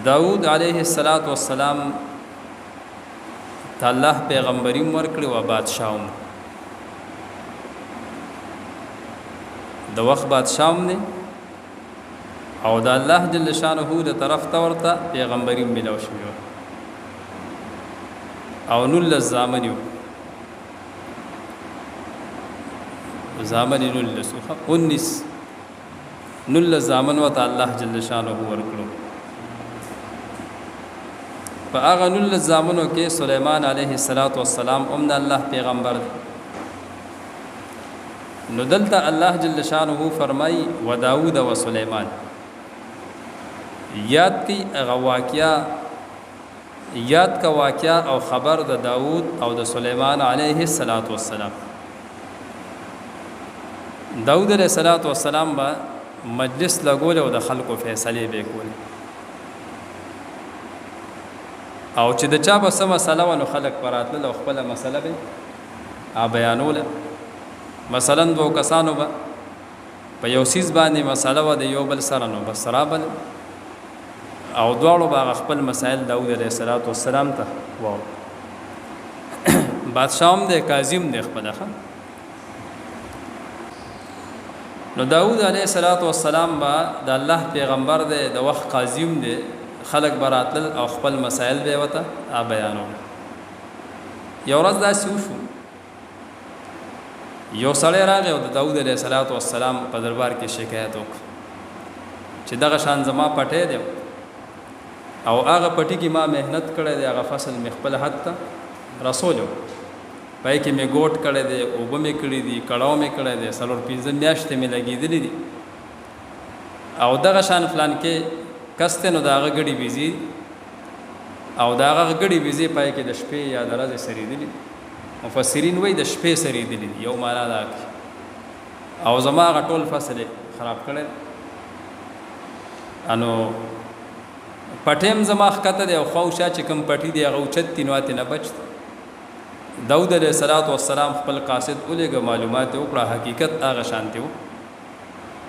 داود علیه السلام ته الله پیغمبري ورکړي او بادشاہ هم د وخت بادشاہ هم نه او د الله جل شانه د طرف ته ورته پیغمبري ملو شوی او نل زامنیو زامن نل سوخه 19 نل زامن وته الله جل شانه ورکړو په هغه نل زامنو کې سليمان عليه السلام د الله پیغمبر دی نو دلته الله جل شانه فرمای و داوود و سليمان یاد کی واقعیا او خبر د داوود او د سليمان عليه السلام داوود علیہ السلام با مجلس لګول او د خلکو فیصله به کول او چې د چا په سم مسله ونو خلک پراتل او خپل مسله به بیانول مثلا دو کسانو به په یو سیس باندې مسله و د یو بل سره نو بس رابل او دواړو به خپل مسائل داوود علیہ السلام ته واو بادشاہ هم د کاظم د خپل خان نو داوود علیہ السلام با د الله پیغمبر دی د وخت قاضیم دی خلق براتل او خپل مسائل به وته بیانول یو ورځ دا شو یو سړی راغی او د داوود علیہ السلام په دربار کې شکایت وکړ چې دغه شان زما پټې دی او هغه پټی کې ما مهنت کړې دی هغه فصل مې خپل حد ته رسولو پای کې مې ګوټ کړې دی او به مې کړې دي کړهو مې کړې دي سلور 15 میاشتې مې لګېدلې دي او دغه شان فلان کې کسته نو داغه غړي بيزي او داغه غړي بيزي پای کې د شپې یا د ورځې سریدلې مفسرین وایي د شپې سریدلې یو معنا دا او زما غټول فصل خراب کړي انو پټیم زما خطه دی او خوشا چې کوم پټي دی هغه اوچت تینواته نه بچ داود علیہ السلام خپل قاصد اولګه معلومات وکړه حقیقت هغه شانته و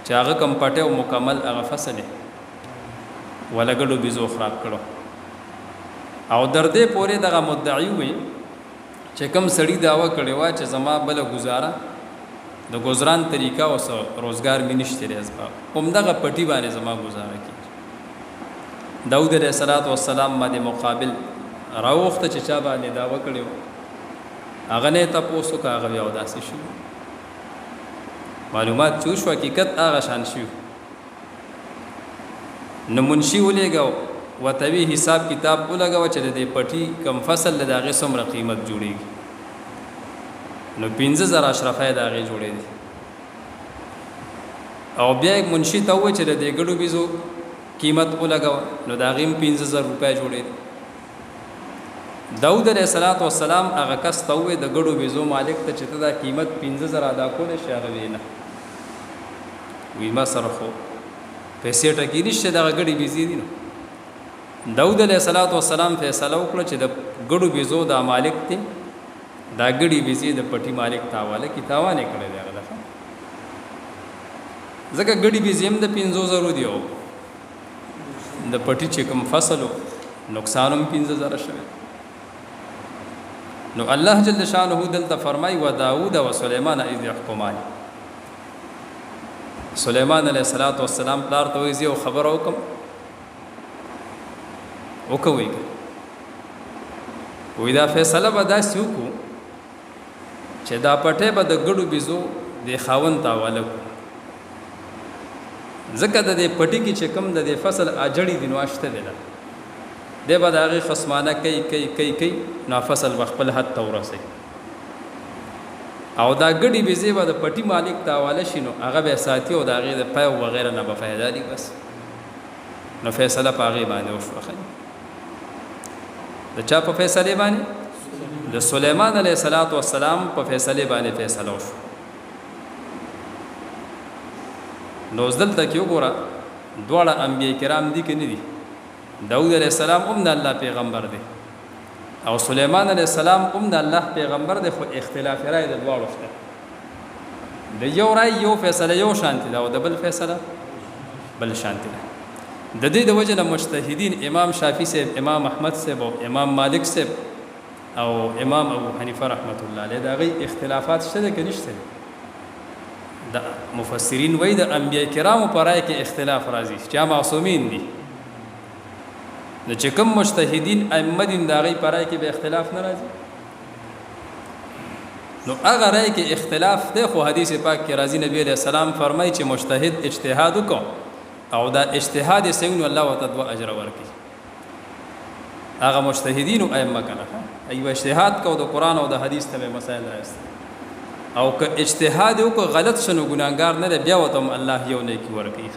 چې هغه کوم پټه او مکمل هغه فصل ولګړو بيزو خراب کړو او دردې پورې دغه مدعی وي چې کوم سړی داوا کړي وا چې زما بل گزاره د گزاران طریقہ او روزګار مینشته رزبا همدغه پټي باندې زما گزاره کی داود علیہ السلام باندې مقابل راوخته چې چا باندې داوا کړي هغه نه تاسو کاغه یو داسې شو معلومات چوش حقیقت هغه شان شو نو منشي ولېګاو وتوی حساب کتاب ولګاو چې د پټي کم فصل د هغه څومره قیمت جوړيږي نو 15000 اشرفای د هغه جوړې دي او بیا منشي ته و چې د ګړو بيزو قیمت ولګاو نو د هغه 15000 روپیا جوړې دي داود علیہ السلام هغه کس ته و د ګړو بيزو مالک ته چې دا قیمت 15000 ادا کول شي هغه وینا وی ما سره خو پیسې ټکی نشته دا غړي بيزي دي نو داود علیہ السلام فیصله وکړه چې د ګړو بيزو د مالک ته دا غړي بيزي د پټي مالک تاواله کی تاوانه کړی دی هغه ځکه غړي بيزي هم د 15000 دی او د پټي چې کوم فصلو نقصان هم 15000 شوی نو الله جل شانه دلته فرمای و داوود و سليمان اذ يحكمان سليمان علیہ السلام پلار ته ویزي او خبر وکم وکوي وې دا فیصله به دا سوکو چې دا پټه به د ګړو بيزو د خاون تاواله زکه د پټي کې چې کم د فصل اجړی د نواشته دی د به دغه خصمانه کوي نو فصل خپل حد تورسي او دا ګډي بيزي به د پټي مالک تاواله شینو هغه به ساتي او دغه د پای او وغیرہ نه به فائدہ دي بس نو فیصله پاغي باندې وشوخه د چا په فیصله باندې د سليمان عليه السلام په فیصله باندې فیصله وشو نو ځل تک یو ګوره دواړه انبیاء کرام دي کې نه دي داود علیہ السلام د الله پیغمبر دی او سليمان علیہ السلام د الله پیغمبر دی خو اختلاف رائے د دواړو شته د یو رائے یو فیصله یو شانتی دا او د بل فیصله بل شانتی ده د دې د وجه نه مجتهدین امام شافعي صاحب، امام احمد صاحب او امام مالک صاحب او امام ابو حنیفه رحمت الله علیه دا غي اختلافات شته کې نشته. د مفسرین وایي د انبیاء کرامو پر رائے کې اختلاف راځي چې معصومین دي، نو چې کوم مجتهدین ائمه دي دا غي پر رائے کې به اختلاف نه راځي. نو هغه رائے کې اختلاف دی، خو حدیث پاک کې راځي نبی علیہ السلام فرمایي چې مجتهد اجتهاد وکړي او دا اجتهاد یې څنګه الله وتعالى اجر ورکړي. هغه مجتهدین او ائمه کنه ایو اجتهاد کو د قران او د حدیث ته مسائل راځي، او که اجتهاد وکړي غلط شنو ګناګار نه بیا وته الله یو نه کی ورکړي.